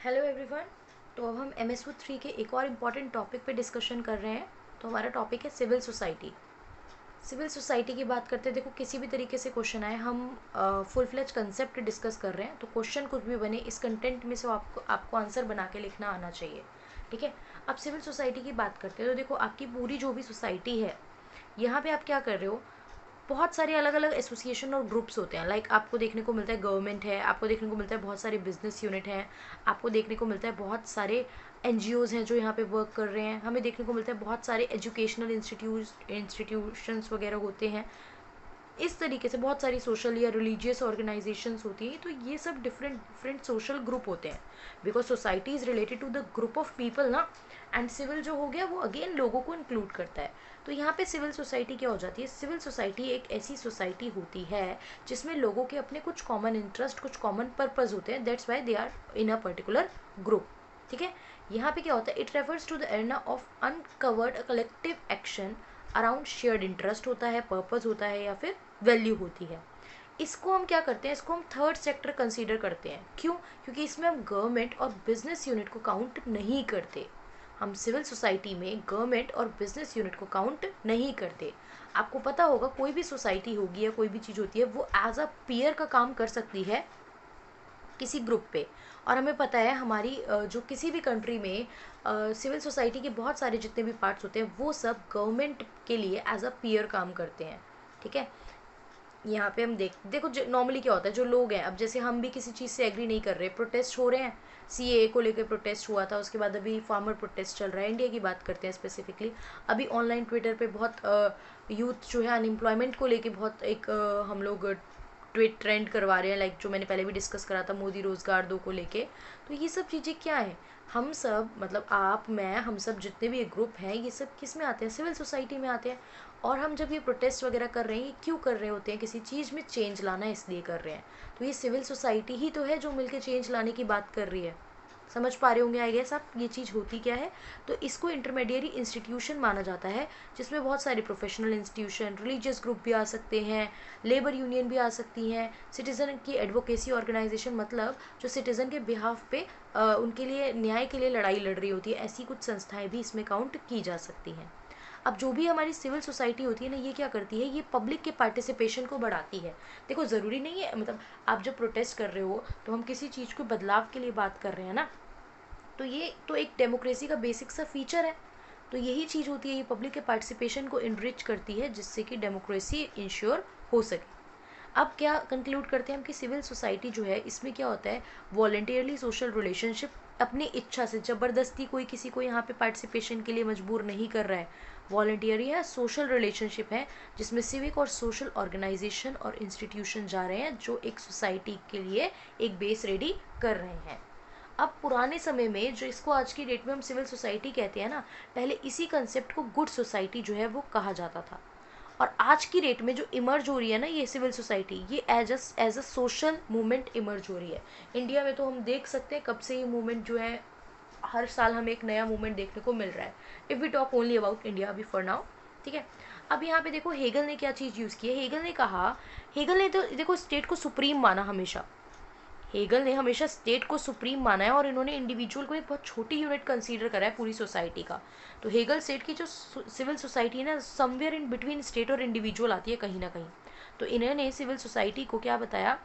Hello everyone. तो अब हम MSU 3 के एक और इम्पॉर्टेंट टॉपिक पे डिस्कशन कर रहे हैं। तो हमारा टॉपिक है सिविल सोसाइटी। सिविल सोसाइटी की बात करते हैं। देखो, किसी भी तरीके से क्वेश्चन आए, हम फुल फ्लेज कंसेप्ट डिस्कस कर रहे हैं, तो क्वेश्चन कुछ भी बने इस कंटेंट में से आपको आंसर बना के लिखना आना चाहिए। ठीक है। अब सिविल सोसाइटी की बात करते हैं, तो देखो आपकी पूरी जो भी सोसाइटी है, यहाँ पे आप क्या कर रहे हो, बहुत सारे अलग अलग एसोसिएशन और ग्रुप्स होते हैं। लाइक आपको देखने को मिलता है गवर्नमेंट है, आपको देखने को मिलता है बहुत सारे बिजनेस यूनिट हैं, आपको देखने को मिलता है बहुत सारे NGOs हैं जो यहाँ पे वर्क कर रहे हैं, हमें देखने को मिलता है बहुत सारे एजुकेशनल इंस्टीट्यूशंस वगैरह होते हैं। इस तरीके से बहुत सारी सोशल या रिलीजियस ऑर्गेनाइजेशंस होती हैं। तो ये सब डिफरेंट डिफरेंट सोशल ग्रुप होते हैं, because society is related to the group of people ना। एंड सिविल जो हो गया वो अगेन लोगों को इंक्लूड करता है। तो यहाँ पे सिविल सोसाइटी क्या हो जाती है, सिविल सोसाइटी एक ऐसी सोसाइटी होती है जिसमें लोगों के अपने कुछ कॉमन इंटरेस्ट, कुछ कॉमन पर्पज होते हैं। That's why they are in a particular group. ठीक है। यहाँ पे क्या होता है, it refers to the area of uncovered collective action around shared interest होता है, पर्पज होता है, या फिर वैल्यू होती है। इसको हम क्या करते हैं, इसको हम थर्ड सेक्टर कंसीडर करते हैं। क्यों? क्योंकि इसमें हम गवर्नमेंट और बिजनेस यूनिट को काउंट नहीं करते। हम सिविल सोसाइटी में गवर्नमेंट और बिजनेस यूनिट को काउंट नहीं करते। आपको पता होगा कोई भी सोसाइटी होगी या कोई भी चीज़ होती है, वो एज अ पीयर का काम कर सकती है किसी ग्रुप पे। और हमें पता है हमारी जो किसी भी कंट्री में सिविल सोसाइटी के बहुत सारे जितने भी पार्ट्स होते हैं वो सब गवर्नमेंट के लिए एज अ पीयर काम करते हैं। ठीक है। यहाँ पे हम देखो नॉर्मली क्या होता है, जो लोग हैं, अब जैसे हम भी किसी चीज़ से एग्री नहीं कर रहे, प्रोटेस्ट हो रहे हैं, CAA को लेकर प्रोटेस्ट हुआ था, उसके बाद अभी फार्मर प्रोटेस्ट चल रहा है, इंडिया की बात करते हैं स्पेसिफिकली। अभी ऑनलाइन ट्विटर पे बहुत यूथ जो है अनएम्प्लॉयमेंट को लेके बहुत एक हम लोग ट्वीट ट्रेंड करवा रहे हैं, लाइक जो मैंने पहले भी डिस्कस करा था, मोदी रोजगार दो को लेके। तो ये सब चीज़ें क्या है, हम सब मतलब आप मैं हम सब जितने भी ग्रुप हैं, ये सब किस में आते हैं, सिविल सोसाइटी में आते हैं। और हम जब ये प्रोटेस्ट वगैरह कर रहे हैं, ये क्यों कर रहे होते हैं, किसी चीज़ में चेंज लाना है इसलिए कर रहे हैं। तो ये सिविल सोसाइटी ही तो है जो मिलके चेंज लाने की बात कर रही है। समझ पा रहे होंगे आई गेस आप ये चीज़ होती क्या है। तो इसको इंटरमीडिएरी इंस्टीट्यूशन माना जाता है, जिसमें बहुत सारे प्रोफेशनल इंस्टीट्यूशन, रिलीजियस ग्रुप भी आ सकते हैं, लेबर यूनियन भी आ सकती हैं, सिटीज़न की एडवोकेसी ऑर्गेनाइजेशन, मतलब जो सिटीज़न के बिहाफ पे उनके लिए न्याय के लिए लड़ाई लड़ रही होती है, ऐसी कुछ संस्थाएं भी इसमें काउंट की जा सकती हैं। अब जो भी हमारी सिविल सोसाइटी होती है ना, ये क्या करती है, ये पब्लिक के पार्टिसिपेशन को बढ़ाती है। देखो ज़रूरी नहीं है, मतलब आप जब प्रोटेस्ट कर रहे हो तो हम किसी चीज़ को बदलाव के लिए बात कर रहे हैं ना, तो ये तो एक डेमोक्रेसी का बेसिक सा फीचर है। तो यही चीज़ होती है, ये पब्लिक के पार्टिसिपेशन को इनरिच करती है, जिससे कि डेमोक्रेसी इंश्योर हो सके। अब क्या कंक्लूड करते हैं हम कि सिविल सोसाइटी जो है, इसमें क्या होता है, वॉलंटियरली सोशल रिलेशनशिप, अपनी इच्छा से, ज़बरदस्ती कोई किसी को यहाँ पे पार्टिसिपेशन के लिए मजबूर नहीं कर रहा है। वॉलंटियरी है, सोशल रिलेशनशिप है, जिसमें सिविक और सोशल ऑर्गेनाइजेशन और इंस्टीट्यूशन जा रहे हैं जो एक सोसाइटी के लिए एक बेस रेडी कर रहे हैं। अब पुराने समय में, जो इसको आज की डेट में हम सिविल सोसाइटी कहते हैं ना, पहले इसी कंसेप्ट को गुड सोसाइटी जो है वो कहा जाता था। और आज की डेट में जो इमर्ज हो रही है ना ये सिविल सोसाइटी, ये as a social movement emerge हो रही है। इंडिया में तो हम देख सकते हैं कब से ये मूवमेंट जो है, हर साल हमें एक नया मूवमेंट देखने को मिल रहा है। If we talk only about India अभी फॉर नाउ। ठीक है। अब यहाँ पे देखो हेगल ने क्या चीज़ यूज़ की है, हेगल ने कहा, हेगल ने तो देखो स्टेट को सुप्रीम माना हमेशा। हेगल ने हमेशा स्टेट को सुप्रीम माना है, और इन्होंने इंडिविजुअल को एक बहुत छोटी यूनिट कंसीडर करा है पूरी सोसाइटी का। तो हेगल स्टेट की जो सिविल सोसाइटी है ना, समवेयर इन बिटवीन स्टेट और इंडिविजुअल आती है कहीं ना कहीं। तो इन्होंने सिविल सोसाइटी को क्या बताया,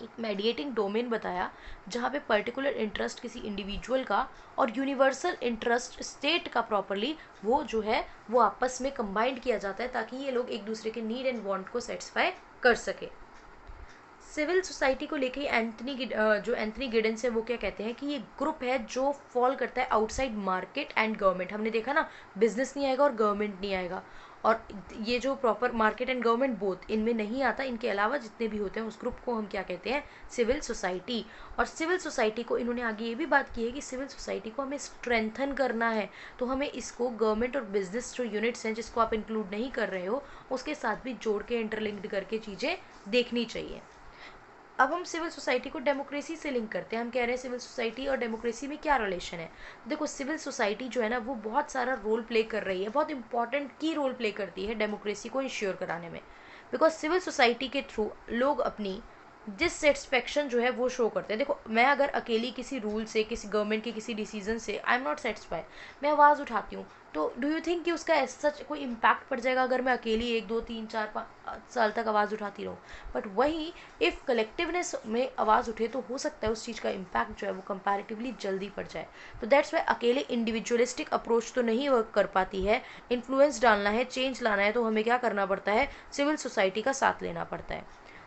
एक मेडिएटिंग डोमेन बताया, जहाँ पे पर्टिकुलर इंटरेस्ट किसी इंडिविजुअल का और यूनिवर्सल इंटरेस्ट स्टेट का प्रॉपरली वो जो है वो आपस में कंबाइंड किया जाता है, ताकि ये लोग एक दूसरे के नीड एंड वांट को सेटिस्फाई कर सके। सिविल सोसाइटी को लेके जो एंथनी गिडेंस है वो क्या कहते हैं कि ये ग्रुप है जो फॉल करता है आउटसाइड मार्केट एंड गवर्नमेंट। हमने देखा ना, बिजनेस नहीं आएगा और गवर्नमेंट नहीं आएगा, और ये जो proper market and government both इनमें नहीं आता, इनके अलावा जितने भी होते हैं उस ग्रुप को हम क्या कहते हैं, सिविल सोसाइटी। और सिविल सोसाइटी को इन्होंने आगे ये भी बात की है कि सिविल सोसाइटी को हमें स्ट्रेंथन करना है, तो हमें इसको गवर्नमेंट और बिजनेस जो यूनिट्स हैं जिसको आप इंक्लूड नहीं कर रहे हो उसके साथ भी जोड़ के इंटरलिंक्ड करके चीज़ें देखनी चाहिए। अब हम सिविल सोसाइटी को डेमोक्रेसी से लिंक करते हैं। हम कह रहे हैं सिविल सोसाइटी और डेमोक्रेसी में क्या रिलेशन है। देखो सिविल सोसाइटी जो है ना वो बहुत सारा रोल प्ले कर रही है, बहुत इंपॉर्टेंट की रोल प्ले करती है डेमोक्रेसी को इंश्योर कराने में। बिकॉज सिविल सोसाइटी के थ्रू लोग अपनी डिससेटिस्फेक्शन जो है वो शो करते हैं। देखो मैं अगर अकेली किसी रूल से, किसी गवर्नमेंट के किसी डिसीजन से आई एम नॉट सेटिस्फाइड, मैं आवाज़ उठाती हूँ, तो डू यू थिंक कि उसका ऐसा सच कोई इम्पैक्ट पड़ जाएगा अगर मैं अकेली 1 2 3 4 5 साल तक आवाज़ उठाती रहूँ? बट वहीं इफ़ कलेक्टिवनेस में आवाज़ उठे तो हो सकता है उस चीज़ का इम्पैक्ट जो है वो कंपैरेटिवली जल्दी पड़ जाए। तो दैट्स वाई अकेले इंडिविजुअलिस्टिक अप्रोच तो नहीं वर्क कर पाती है। इन्फ्लुएंस डालना है, चेंज लाना है, तो हमें क्या करना पड़ता है? सिविल सोसाइटी का साथ लेना पड़ता है।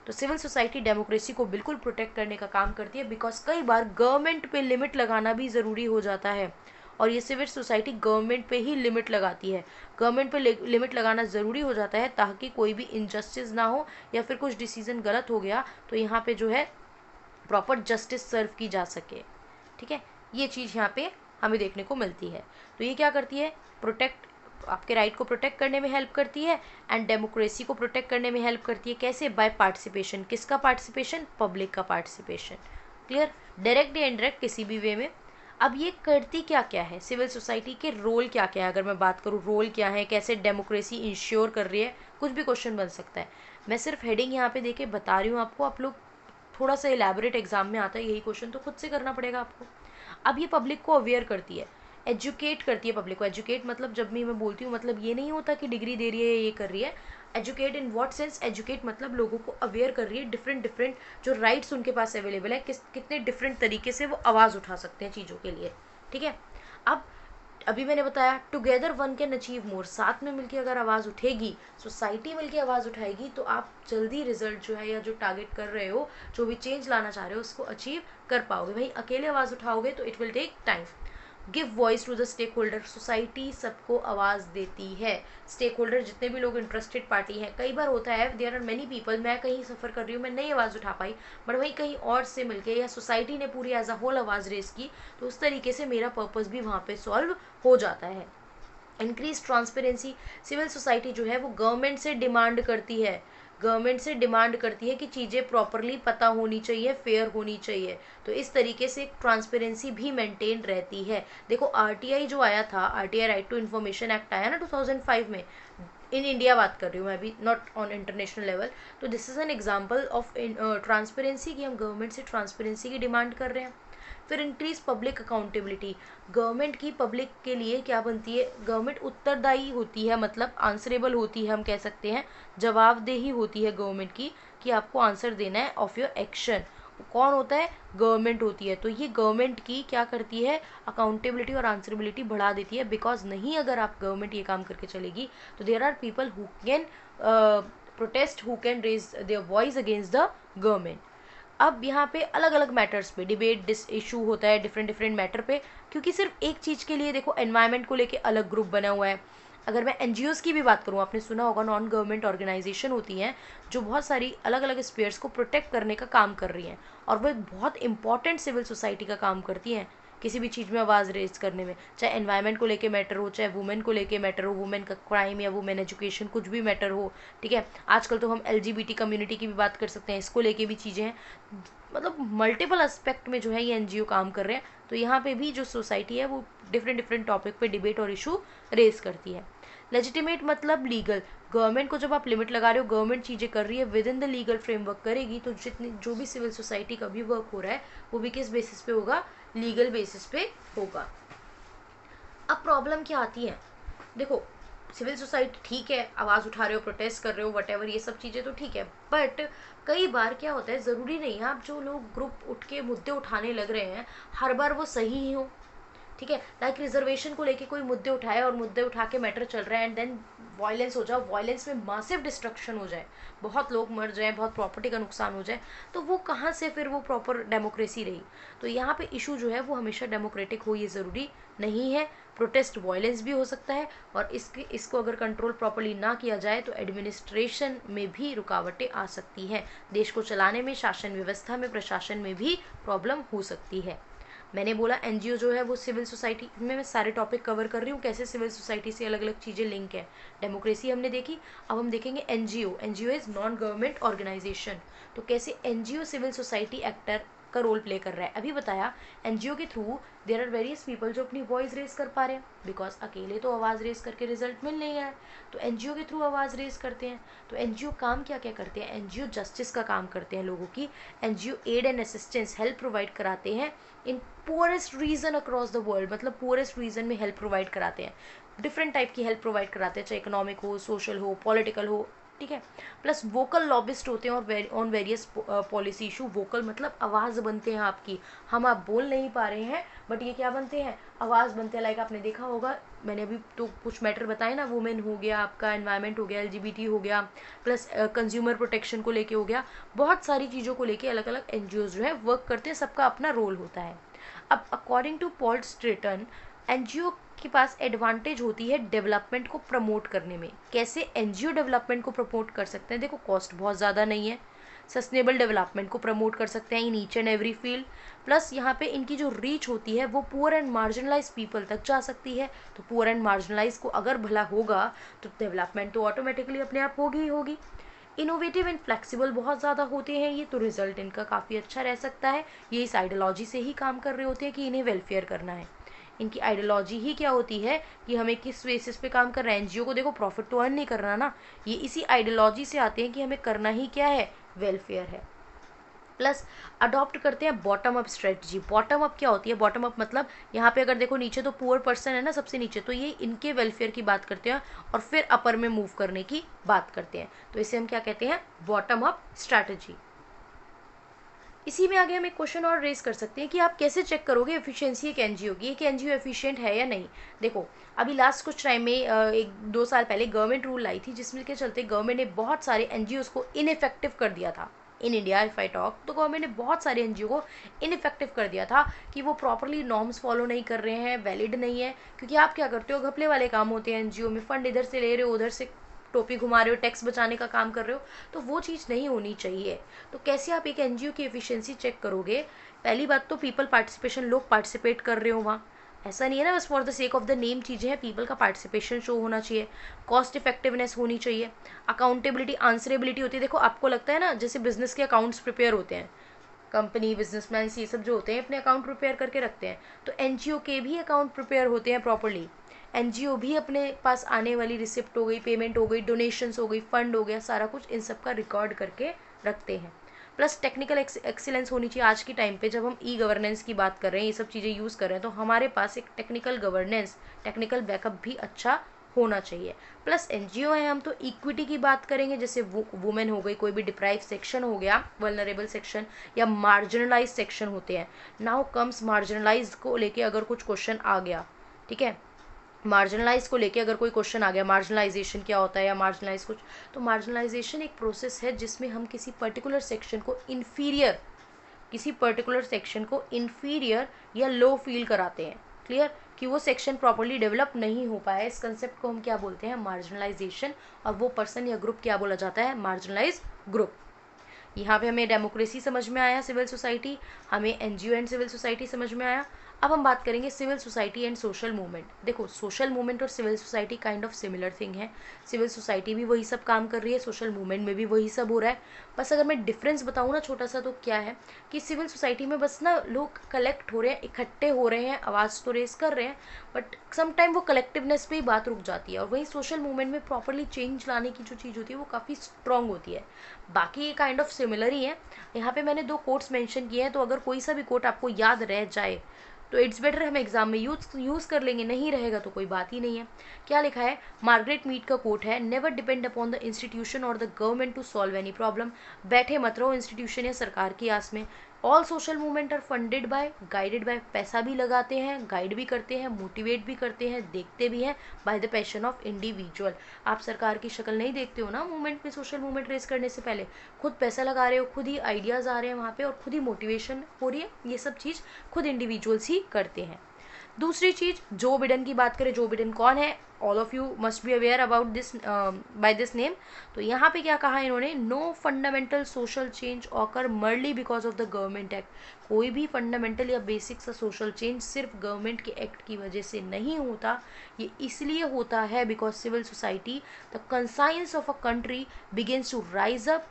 तो सिविल सोसाइटी डेमोक्रेसी को बिल्कुल प्रोटेक्ट करने का काम करती है, बिकॉज कई बार गवर्नमेंट पे लिमिट लगाना भी ज़रूरी हो जाता है, और ये सिविल सोसाइटी गवर्नमेंट पे ही लिमिट लगाती है। गवर्नमेंट पे लिमिट लगाना ज़रूरी हो जाता है ताकि कोई भी इनजस्टिस ना हो, या फिर कुछ डिसीजन गलत हो गया तो यहाँ पे जो है प्रॉपर जस्टिस सर्व की जा सके। ठीक है, ये चीज़ यहाँ पे हमें देखने को मिलती है। तो ये क्या करती है? प्रोटेक्ट, आपके राइट को प्रोटेक्ट करने में हेल्प करती है, एंड डेमोक्रेसी को प्रोटेक्ट करने में हेल्प करती है। कैसे? By participation. किसका पार्टिसिपेशन? पब्लिक का पार्टिसिपेशन। क्लियर? डायरेक्ट या इनडायरेक्ट किसी भी वे में। अब ये करती क्या क्या है? सिविल सोसाइटी के रोल क्या क्या है? अगर मैं बात करूँ रोल क्या है, कैसे डेमोक्रेसी इंश्योर कर रही है, कुछ भी क्वेश्चन बन सकता है। मैं सिर्फ हेडिंग यहाँ पे देके बता रही हूँ आपको, आप लोग थोड़ा सा इलेबोरेट एग्जाम में आता है यही क्वेश्चन, तो खुद से करना पड़ेगा आपको। अब ये पब्लिक को अवेयर करती है, एजुकेट करती है पब्लिक को। एजुकेट मतलब, जब भी मैं बोलती हूँ, मतलब ये नहीं होता कि डिग्री दे रही है, ये कर रही है। Educate in what sense? Educate मतलब लोगों को अवेयर कर रही है, डिफरेंट डिफरेंट जो राइट्स उनके पास अवेलेबल है, कितने डिफरेंट तरीके से वो आवाज़ उठा सकते हैं चीज़ों के लिए। ठीक है, अब अभी मैंने बताया together one can achieve more, साथ में मिलकर अगर आवाज़ उठेगी, सोसाइटी मिलकर आवाज़ उठाएगी, तो आप जल्दी रिजल्ट जो है, या जो टारगेट कर रहे हो, जो भी चेंज लाना चाह रहे हो, उसको अचीव कर पाओगे। भाई अकेले आवाज़ उठाओगे तो it will take time. Give voice to the stakeholder, society सबको आवाज़ देती है। स्टेक होल्डर जितने भी लोग इंटरेस्टेड पार्टी हैं, कई बार होता है देयर आर मेनी पीपल, मैं कहीं सफ़र कर रही हूँ, मैं नहीं आवाज़ उठा पाई, बट वहीं कहीं और से मिलके या सोसाइटी ने पूरी एज अ होल आवाज़ रेस की, तो उस तरीके से मेरा पर्पज़ भी वहाँ पे सॉल्व हो जाता है। इंक्रीज ट्रांसपेरेंसी, सिविल सोसाइटी जो है वो गवर्नमेंट से डिमांड करती है, गवर्नमेंट से डिमांड करती है कि चीज़ें प्रॉपरली पता होनी चाहिए, फेयर होनी चाहिए, तो इस तरीके से ट्रांसपेरेंसी भी मेंटेन रहती है। देखो आरटीआई जो आया था, RTI right to information act आया ना 2005 में, इन इंडिया बात कर रही हूँ मैं अभी, नॉट ऑन इंटरनेशनल लेवल। तो this is an example of transparency, कि हम गवर्नमेंट से ट्रांसपेरेंसी की डिमांड कर रहे हैं। फिर इंक्रीज पब्लिक अकाउंटेबिलिटी, गवर्नमेंट की पब्लिक के लिए क्या बनती है? गवर्नमेंट उत्तरदायी होती है, मतलब आंसरेबल होती है, हम कह सकते हैं जवाबदेही होती है गवर्नमेंट की, कि आपको आंसर देना है ऑफ योर एक्शन। कौन होता है? गवर्नमेंट होती है। तो ये गवर्नमेंट की क्या करती है? अकाउंटेबिलिटी और आंसरेबिलिटी बढ़ा देती है, बिकॉज नहीं अगर आप गवर्नमेंट ये काम करके चलेगी तो there are people who can protest, who can raise their voice against the government. अब यहाँ पे अलग अलग मैटर्स पे डिबेट इशू होता है, डिफरेंट डिफरेंट मैटर पे, क्योंकि सिर्फ एक चीज़ के लिए, देखो एनवायरनमेंट को लेके अलग ग्रुप बना हुआ है। अगर मैं एनजीओज़ की भी बात करूँ, आपने सुना होगा नॉन गवर्नमेंट ऑर्गेनाइजेशन होती हैं जो बहुत सारी अलग अलग स्पेयर्स को प्रोटेक्ट करने का काम कर रही हैं, और वो एक बहुत इंपॉर्टेंट सिविल सोसाइटी का काम करती हैं किसी भी चीज़ में आवाज़ रेज करने में, चाहे एनवायरनमेंट को लेके मैटर हो, चाहे वुमेन को लेके मैटर हो, वुमेन का क्राइम या वुमेन एजुकेशन, कुछ भी मैटर हो। ठीक है, आजकल तो हम एलजीबीटी कम्युनिटी की भी बात कर सकते हैं, इसको लेके भी चीज़ें हैं, मतलब मल्टीपल एस्पेक्ट में जो है ये एनजीओ काम कर रहे हैं। तो यहाँ पे भी जो सोसाइटी है वो डिफरेंट डिफरेंट टॉपिक पे डिबेट और इशू रेज करती है। लेजिटिमेट मतलब लीगल, गवर्नमेंट को जब आप लिमिट लगा रहे हो, गवर्नमेंट चीज़ें कर रही है, with in the legal framework करेगी, तो जितनी जो भी सिविल सोसाइटी का भी वर्क हो रहा है वो भी किस बेसिस पे होगा? लीगल बेसिस पे होगा। अब प्रॉब्लम क्या आती है? देखो सिविल सोसाइटी ठीक है, आवाज़ उठा रहे हो, प्रोटेस्ट कर रहे हो, वटेवर, ये सब चीज़ें तो ठीक है, बट कई बार क्या होता है, ज़रूरी नहीं है आप जो लोग ग्रुप उठ के मुद्दे उठाने लग रहे हैं हर बार वो सही ही हो। ठीक है, लाइक रिजर्वेशन को लेके कोई मुद्दे उठाए और मुद्दे उठा के मैटर चल रहा है, एंड देन वायलेंस हो जाए, वायलेंस में मासिव डिस्ट्रक्शन हो जाए, बहुत लोग मर जाए, बहुत प्रॉपर्टी का नुकसान हो जाए, तो वो कहाँ से फिर वो प्रॉपर डेमोक्रेसी रही? तो यहाँ पे इशू जो है वो हमेशा डेमोक्रेटिक हो ये ज़रूरी नहीं है। प्रोटेस्ट वायलेंस भी हो सकता है, और इसको अगर कंट्रोल प्रॉपर्ली ना किया जाए तो एडमिनिस्ट्रेशन में भी रुकावटें आ सकती हैं, देश को चलाने में, शासन व्यवस्था में, प्रशासन में भी प्रॉब्लम हो सकती है। मैंने बोला एनजीओ जो है वो सिविल सोसाइटी में, मैं सारे टॉपिक कवर कर रही हूँ, कैसे सिविल सोसाइटी से अलग अलग चीज़ें लिंक है। डेमोक्रेसी हमने देखी, अब हम देखेंगे NGO. NGO is non government organisation, तो कैसे एनजीओ सिविल सोसाइटी एक्टर का रोल प्ले कर रहा है। अभी बताया एनजीओ के through there are various people जो अपनी वॉइस रेज कर पा रहे हैं, बिकॉज अकेले तो आवाज़ रेज करके रिजल्ट मिल नहीं है, तो एनजीओ के थ्रू आवाज़ रेज करते हैं। तो एनजीओ काम क्या क्या करते हैं, एनजीओ जस्टिस का काम करते हैं लोगों की, NGO aid and assistance help provide कराते हैं in poorest region across the world, मतलब पुअरेस्ट रीजन में हेल्प प्रोवाइड कराते हैं, डिफरेंट टाइप की हेल्प प्रोवाइड कराते हैं, चाहे इकोनॉमिक हो, सोशल हो, पॉलिटिकल हो, ठीक है। प्लस वोकल लॉबिस्ट होते हैं और on various policy issue, vocal मतलब आवाज़ बनते हैं आपकी, हम आप बोल नहीं पा रहे हैं बट ये क्या बनते हैं, आवाज़ बनते हैं। लाइक आपने देखा होगा, मैंने अभी तो कुछ मैटर बताए ना, वुमेन हो गया, आपका एनवायरनमेंट हो गया, एलजीबीटी हो गया, प्लस कंज्यूमर प्रोटेक्शन को लेके हो गया, बहुत सारी चीज़ों को लेके अलग अलग एनजीओज जो है वर्क करते हैं, सबका अपना रोल होता है। अब according to Paul Streeten, NGO के पास एडवांटेज होती है डेवलपमेंट को प्रमोट करने में। कैसे एनजीओ डेवलपमेंट को प्रमोट कर सकते हैं, देखो कॉस्ट बहुत ज़्यादा नहीं है, सस्टेनेबल डेवलपमेंट को प्रमोट कर सकते हैं in each and every field, plus यहाँ पे इनकी जो रीच होती है वो पुअर एंड मार्जिनलाइज पीपल तक जा सकती है। तो पुअर एंड मार्जिनलाइज को अगर भला होगा तो डेवलपमेंट तो ऑटोमेटिकली अपने आप होगी ही होगी। इनोवेटिव एंड फ्लेक्सिबल बहुत ज़्यादा होते हैं ये, तो रिजल्ट इनका काफ़ी अच्छा रह सकता है। ये इस आइडियोलॉजी से ही काम कर रहे होते हैं कि इन्हें वेलफेयर करना है। इनकी आइडियोलॉजी ही क्या होती है कि हमें किस बेसिस पे काम कर रहे हैं, एनजीओ को देखो प्रॉफिट तो अर्न नहीं करना ना, ये इसी आइडियोलॉजी से आते हैं कि हमें करना ही क्या है, वेलफेयर है। प्लस अडॉप्ट करते हैं bottom up strategy. Bottom up क्या होती है, बॉटम अप मतलब यहाँ पे अगर देखो नीचे तो पुअर पर्सन है ना सबसे नीचे, तो ये इनके वेलफेयर की बात करते हैं और फिर अपर में मूव करने की बात करते हैं, तो इसे हम क्या कहते हैं, बॉटम अप स्ट्रैटेजी। इसी में आगे हम एक क्वेश्चन और रेज कर सकते हैं कि आप कैसे चेक करोगे एफिशिएंसी एक एनजीओ की, एक एनजीओ एफिशिएंट है या नहीं। देखो अभी लास्ट कुछ टाइम में 1-2 साल पहले गवर्नमेंट रूल लाई थी जिसमें के चलते गवर्नमेंट ने बहुत सारे एनजीओ को इनइफेक्टिव कर दिया था। In India if I talk, तो गवर्नमेंट ने बहुत सारे एनजीओ को इनइफेक्टिव कर दिया था कि वो प्रॉपरली नॉर्म्स फॉलो नहीं कर रहे हैं, वैलिड नहीं है। क्योंकि आप क्या करते हो, घपले वाले काम होते हैं एनजीओ में, फंड इधर से ले रहे हो उधर से टोपी घुमा रहे हो, टैक्स बचाने का काम कर रहे हो, तो वो चीज़ नहीं होनी चाहिए। तो कैसे आप एक एनजीओ की एफिशिएंसी चेक करोगे, पहली बात तो पीपल पार्टिसिपेशन, लोग पार्टिसिपेट कर रहे हो वहाँ, ऐसा नहीं है ना बस for the sake of the name चीज़ें हैं, पीपल का पार्टिसिपेशन शो होना चाहिए, कॉस्ट इफेक्टिवनेस होनी चाहिए, अकाउंटेबिलिटी आंसरेबिलिटी होती है। देखो आपको लगता है ना जैसे बिजनेस के अकाउंट्स प्रिपेयर होते हैं, कंपनी बिजनेसमैन ये सब जो होते हैं अपने अकाउंट प्रिपेयर करके रखते हैं, तो एनजीओ के भी अकाउंट प्रिपेयर होते हैं प्रॉपरली। एनजीओ भी अपने पास आने वाली रिसिप्ट हो गई, पेमेंट हो गई, डोनेशंस हो गई, फंड हो गया, सारा कुछ इन सब का रिकॉर्ड करके रखते हैं। प्लस टेक्निकल एक्सीलेंस होनी चाहिए। आज के टाइम पे जब हम ई गवर्नेंस की बात कर रहे हैं, ये सब चीज़ें यूज़ कर रहे हैं, तो हमारे पास एक टेक्निकल गवर्नेंस, टेक्निकल बैकअप भी अच्छा होना चाहिए। प्लस एनजीओ है, हम तो इक्विटी की बात करेंगे, जैसे वुमेन हो गई, कोई भी डिप्राइव सेक्शन हो गया, वल्नरेबल सेक्शन या मार्जिनलाइज सेक्शन होते हैं। नाउ कम्स मार्जिनलाइज को लेके अगर कुछ क्वेश्चन आ गया, ठीक है, मार्जिनलाइज को लेके अगर कोई क्वेश्चन आ गया, मार्जिनलाइजेशन क्या होता है या मार्जिनलाइज कुछ, तो मार्जिनलाइजेशन एक प्रोसेस है जिसमें हम किसी पर्टिकुलर सेक्शन को इन्फीरियर, किसी पर्टिकुलर सेक्शन को इन्फीरियर या लो फील कराते हैं, क्लियर, कि वो सेक्शन प्रॉपरली डेवलप नहीं हो पाया। इस कंसेप्ट को हम क्या बोलते हैं, मार्जिनलाइजेशन, और वो पर्सन या ग्रुप क्या बोला जाता है, मार्जिनलाइज ग्रुप। यहाँ पे हमें डेमोक्रेसी समझ में आया, सिविल सोसाइटी, हमें एनजीओ एंड सिविल सोसाइटी समझ में आया। अब हम बात करेंगे civil society and social movement. देखो सोशल मूवमेंट और civil society kind of similar thing है, सिविल सोसाइटी भी वही सब काम कर रही है, सोशल मूवमेंट में भी वही सब हो रहा है। बस अगर मैं डिफरेंस बताऊँ ना छोटा सा, तो क्या है कि सिविल सोसाइटी में बस ना लोग कलेक्ट हो रहे हैं, इकट्ठे हो रहे हैं, आवाज़ तो रेस कर रहे हैं, बट समटाइम वो कलेक्टिवनेस पे ही बात रुक जाती है। और वहीं सोशल मूवमेंट में प्रॉपरली चेंज लाने की जो चीज़ होती है वो काफ़ी स्ट्रॉन्ग होती है। बाकी ये काइंड ऑफ सिमिलर ही है। यहाँ पे मैंने 2 कोट्स मेंशन किए हैं, तो अगर कोई सा भी कोट आपको याद रह जाए तो इट्स बेटर हम एग्जाम में यूज़ कर लेंगे, नहीं रहेगा तो कोई बात ही नहीं है। क्या लिखा है, मार्गरेट मीड का कोट है, never depend upon the institution or the government to solve any problem. बैठे मत रहो इंस्टीट्यूशन या सरकार की आस में। All social movement are funded by, guided by, पैसा भी लगाते हैं, गाइड भी करते हैं, मोटिवेट भी करते हैं, देखते भी हैं by the passion of individual. आप सरकार की शक्ल नहीं देखते हो ना मूवमेंट में, सोशल मूवमेंट रेस करने से पहले खुद पैसा लगा रहे हो, खुद ही आइडियाज़ आ रहे हैं वहाँ पे और खुद ही मोटिवेशन हो रही है, ये सब चीज़ खुद इंडिविजुअल्स ही करते हैं। दूसरी चीज़, जो बिडेन की बात करें, जो बिडेन कौन है, all of you must be aware about this by this name. तो यहाँ पे क्या कहा इन्होंने, no fundamental social change occur merely because of the government act. कोई भी फंडामेंटल या बेसिक सा सोशल चेंज सिर्फ गवर्नमेंट के एक्ट की वजह से नहीं होता, ये इसलिए होता है because civil society, the conscience of a country begins to rise up,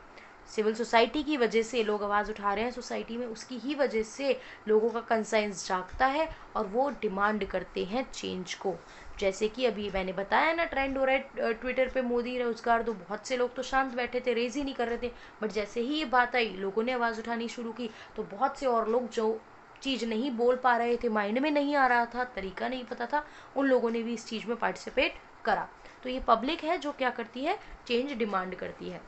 civil society की वजह से लोग आवाज़ उठा रहे हैं सोसाइटी में, उसकी ही वजह से लोगों का कंसाइंस जागता है और वो डिमांड करते हैं चेंज को। जैसे कि अभी मैंने बताया ना, ट्रेंड हो रहा है ट्विटर पे मोदी रोजगार दो, बहुत से लोग तो शांत बैठे थे, रेज ही नहीं कर रहे थे, बट जैसे ही ये बात आई लोगों ने आवाज़ उठानी शुरू की तो बहुत से और लोग जो चीज़ नहीं बोल पा रहे थे, माइंड में नहीं आ रहा था, तरीका नहीं पता था, उन लोगों ने भी इस चीज़ में पार्टिसिपेट करा। तो ये पब्लिक है जो क्या करती है, चेंज डिमांड करती है।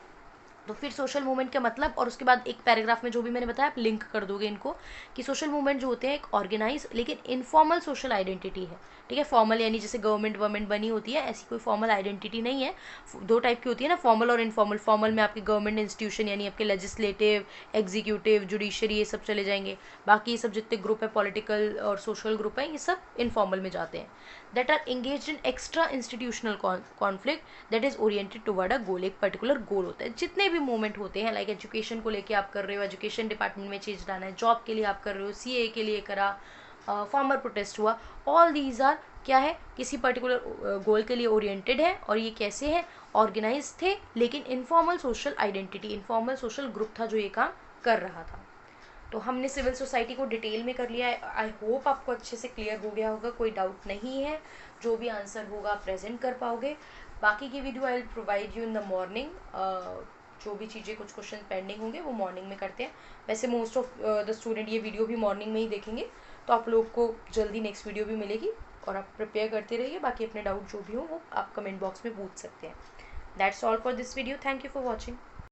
तो फिर सोशल मूवमेंट का मतलब, और उसके बाद एक पैराग्राफ में जो भी मैंने बताया आप लिंक कर दोगे इनको, कि सोशल मूवमेंट जो होते हैं एक ऑर्गेनाइज लेकिन इनफॉर्मल सोशल आइडेंटिटी है। ठीक है, फॉर्मल यानी जैसे गवर्नमेंट बनी होती है, ऐसी कोई फॉर्मल आइडेंटिटी नहीं है। दो टाइप की होती है ना, फॉर्मल और इनफॉर्मल। फॉर्मल में आपके गवर्नमेंट इंस्टीट्यूशन यानी आपके लेजिस्लेटिव, एग्जीक्यूटिव, जुडिशरी, ये सब चले जाएंगे। बाकी ये सब जितने ग्रुप है, पॉलिटिकल और सोशल ग्रुप है, ये सब इनफॉर्मल में जाते हैं। That are engaged in extra institutional conflict that is oriented toward a goal. एक पर्टिकुलर गोल होता है। जितने भी मूवमेंट होते हैं, लाइक एजुकेशन को लेके आप कर रहे हो, एजुकेशन डिपार्टमेंट में चेंज लाना है, जॉब के लिए आप कर रहे हो, सीए के लिए करा, फार्मर प्रोटेस्ट हुआ, ऑल दीज आर क्या है, किसी पर्टिकुलर गोल के लिए ओरिएंटेड है। और ये कैसे है, ऑर्गेनाइज थे लेकिन informal social identity, informal social group था जो ये काम कर रहा था। तो हमने सिविल सोसाइटी को डिटेल में कर लिया है। आई होप आपको अच्छे से क्लियर हो गया होगा, कोई डाउट नहीं है। जो भी आंसर होगा प्रेजेंट कर पाओगे। बाकी की video I will provide you in the morning. जो भी चीज़ें, कुछ क्वेश्चन पेंडिंग होंगे वो मॉर्निंग में करते हैं। वैसे मोस्ट ऑफ द स्टूडेंट ये वीडियो भी मॉर्निंग में ही देखेंगे, तो आप लोग को जल्दी नेक्स्ट वीडियो भी मिलेगी। और आप प्रिपेयर करते रहिए। बाकी अपने डाउट जो भी हो वो आप कमेंट बॉक्स में पूछ सकते हैं। That's all for this video. Thank you for watching.